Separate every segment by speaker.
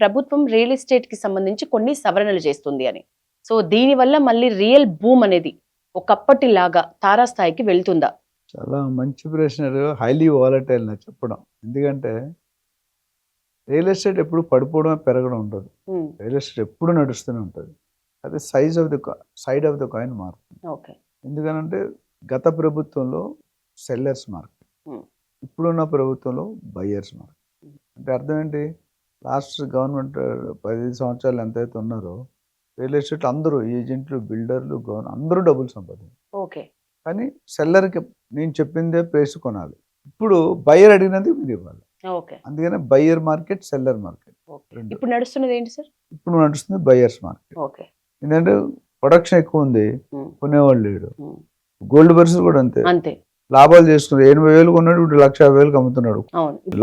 Speaker 1: ప్రభుత్వం real estate కి సంబంధించి కొన్ని సవరణలు చేస్తుంది అని. సో దీనివల్ల మళ్ళీ రియల్ బూమ్ అనేది ఒకప్పటిలాగా తారాస్థాయికి వెళ్తుందా?
Speaker 2: చాలా మంచి ప్రశ్న. హైలీ వాలటైల్ నా చెప్పడం. ఎందుకంటే రియల్ ఎస్టేట్ ఎప్పుడు పడిపోవడం పెరగడం ఉండదు. రియల్ ఎస్టేట్ ఎప్పుడు నడుస్తూనే ఉంటుంది. అదే సైడ్ ఆఫ్ ద కాయిన్ మారుతుంది.
Speaker 1: ఓకే.
Speaker 2: ఎందుకనంటే గత ప్రభుత్వంలో సెల్లర్స్ మార్కెట్, ఇప్పుడున్న ప్రభుత్వంలో బయ్యర్స్ మార్కెట్. అంటే అర్థం ఏంటి? లాస్ట్ గవర్నమెంట్ 15 సంవత్సరాలు ఎంతైతే ఉన్నారో రియల్ ఎస్టేట్ అందరూ ఏజెంట్లు, బిల్డర్లు, అందరూ డబ్బులు సంపాదించారు.
Speaker 1: ఓకే.
Speaker 2: కానీ సెల్లర్కి నేను చెప్పిందే ప్రైస్ కొనాలి. ఇప్పుడు బయ్యర్ అడిగినది మీరు ఇవ్వాలి.
Speaker 1: ఓకే.
Speaker 2: అందుకనే బయ్యర్ మార్కెట్, సెల్లర్ మార్కెట్
Speaker 1: ఇప్పుడు నడుస్తున్నది ఏంటి సార్?
Speaker 2: ఇప్పుడు నడుస్తుంది బయ్యర్స్ మార్కెట్.
Speaker 1: ఓకే.
Speaker 2: ఎందుకంటే ప్రొడక్షన్ ఎక్కువ ఉంది, కొనేవాళ్ళు లేడు. గోల్డ్ పరిస్థితి కూడా అంతే. లాభాలు చేసుకున్నారు. 80,000 కొన్నాడు, ఇప్పుడు 1,50,000 అమ్ముతున్నాడు.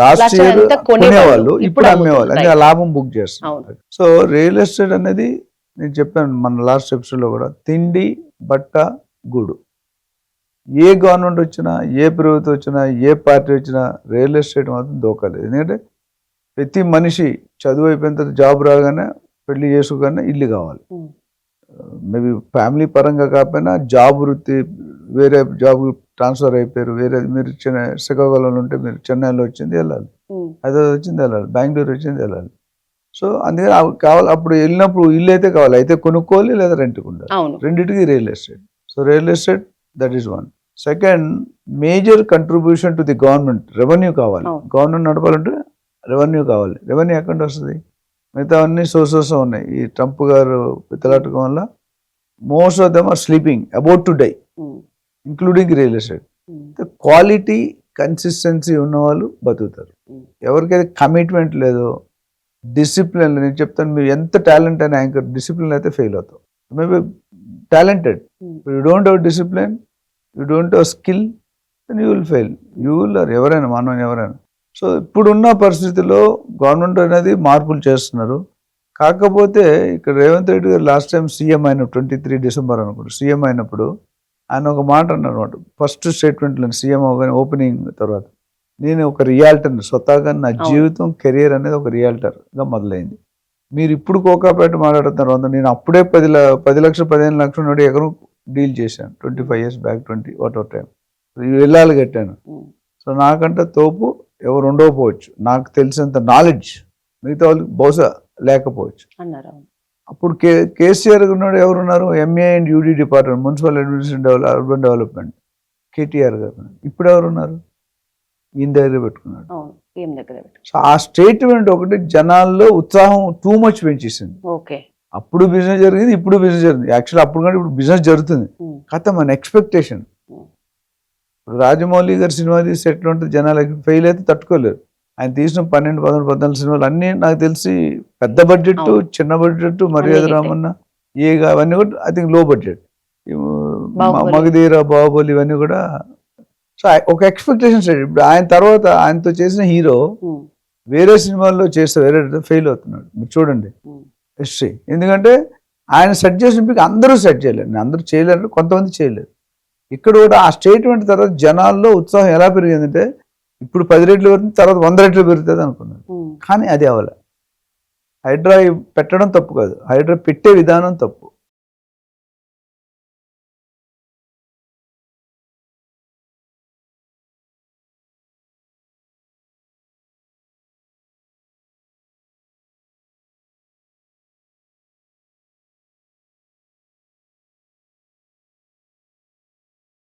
Speaker 2: లాస్ట్ ఇయర్ కొనేవాళ్ళు, ఇప్పుడు అమ్మేవాళ్ళు. అంటే ఆ లాభం బుక్ చేస్తున్నారు. సో రియల్ ఎస్టేట్ అనేది నేను చెప్పాను మన లాస్ట్ ఎపిసోడ్లో కూడా, తిండి, బట్ట, గూడు. ఏ గవర్నమెంట్ వచ్చినా, ఏ ప్రభుత్వం వచ్చినా, ఏ పార్టీ వచ్చినా రియల్ ఎస్టేట్ మాత్రం దోకాలేదు. ఎందుకంటే ప్రతి మనిషి చదువు అయిపోయిన తర్వాత జాబ్ రాగానే, పెళ్లి చేసుకోగానే ఇల్లు కావాలి. మేబీ ఫ్యామిలీ పరంగా కాకపోయినా జాబ్ వృత్తి, వేరే జాబ్ ట్రాన్స్ఫర్ అయిపోయారు, వేరే మీరు శ్రీకాకుళంలో ఉంటే మీరు చెన్నైలో వచ్చింది వెళ్ళాలి, హైదరాబాద్ వచ్చింది వెళ్ళాలి, బెంగళూరు వచ్చింది వెళ్ళాలి. సో అందుకని కావాలి. అప్పుడు వెళ్ళినప్పుడు ఇల్లు అయితే కావాలి, అయితే కొనుక్కోవాలి లేదా రెంట్కి ఉండాలి. రెండింటికి real estate. So real estate that is one. Second, major contribution to the government, revenue కావాలి. గవర్నమెంట్ నడపాలంటే రెవెన్యూ కావాలి. రెవెన్యూ ఎక్కడ వస్తుంది? మిగతా అన్ని సోర్సెస్ ఉన్నాయి. ఈ ట్రంప్ గారు పిత్తలాటకం వల్ల most of them are sleeping about to die, including real estate. Quality, consistency ఉన్నవాళ్ళు బతుకుతారు. ఎవరికైతే కమిట్మెంట్ లేదో, డిసిప్లిన్, నేను చెప్తాను, మీరు ఎంత టాలెంట్ అయిన యాంకర్, డిసిప్లిన్ అయితే ఫెయిల్ అవుతాం. Maybe talented, you don't have discipline, you don't have skill, then you will fail. You will, ఎవరైనా మనం ఎవరైనా. సో ఇప్పుడున్న పరిస్థితుల్లో గవర్నమెంట్ అనేది మార్పులు చేస్తున్నారు. కాకపోతే ఇక్కడ రేవంత్ రెడ్డి గారు లాస్ట్ టైం సీఎం అయిన 23 డిసెంబర్ అనుకుంటు సీఎం అయినప్పుడు ఆయన ఒక మాట అన్నారు అనమాట. ఫస్ట్ స్టేట్మెంట్లో సీఎం అవగానే ఓపెనింగ్ తర్వాత, నేను ఒక రియాల్టర్ని, స్వతహాగా నా జీవితం, కెరియర్ అనేది ఒక రియాల్టర్గా మొదలైంది. మీరు ఇప్పుడు కోకాపేట మాట్లాడుతున్నారు, నేను అప్పుడే 10 లక్షలు 15 లక్షలు నుండి ఎకరం డీల్ చేశాను 25 years బ్యాక్, 20 వాట్ టైం వెళ్ళాలి కట్టాను. సో నాకంటే తోపు ఎవరు ఉండకపోవచ్చు, నాకు తెలిసినంత నాలెడ్జ్ మిగతా వాళ్ళకి బహుశా లేకపోవచ్చు. అప్పుడు కేసీఆర్ ఉన్నాడు, ఎవరున్నారు? MA and UD department, municipal administration urban development, KTR గారు. ఇప్పుడు ఎవరున్నారు? ఈయన దగ్గర పెట్టుకున్నాడు. సో ఆ స్టేట్మెంట్ ఒకటి జనాల్లో ఉత్సాహం టూ మచ్ పెంచేసింది. అప్పుడు బిజినెస్ జరిగింది, ఇప్పుడు బిజినెస్ జరిగింది. యాక్చువల్లీ అప్పుడు కంటే ఇప్పుడు బిజినెస్ జరుగుతుంది. కథ మన ఎక్స్పెక్టేషన్. ఇప్పుడు రాజమౌళి గారి సినిమా తీసి ఎట్లా ఉంటుంది, జనాలకి ఫెయిల్ అయితే తట్టుకోలేరు. ఆయన తీసిన 12, 13, 14 సినిమాలు అన్నీ నాకు తెలిసి పెద్ద బడ్జెట్, చిన్న బడ్జెట్, మర్యాద రామన్న, ఏగా, అవన్నీ కూడా ఐ థింక్ లో బడ్జెట్. మగధీర, బాహుబలి ఇవన్నీ కూడా. సో ఒక ఎక్స్పెక్టేషన్ స్టేట్. ఇప్పుడు ఆయన తర్వాత ఆయనతో చేసిన హీరో వేరే సినిమాల్లో చేస్తే వేరే ఫెయిల్ అవుతున్నాడు. మీరు చూడండి హిస్టరీ. ఎందుకంటే ఆయన సెట్ చేసిన అందరూ సెట్ చేయలేరు, అందరూ చేయలేరు, కొంతమంది చేయలేరు. ఇక్కడ కూడా ఆ స్టేట్మెంట్ తర్వాత జనాల్లో ఉత్సాహం ఎలా పెరిగిందంటే, ఇప్పుడు 10 రెట్లు పెరుగుతుంది, తర్వాత 100 రెట్లు పెరుగుతుంది అనుకున్నారు. కానీ అది అవ్వలే. హైడ్రా పెట్టడం తప్పు కాదు, హైడ్రా పెట్టే విధానం తప్పు.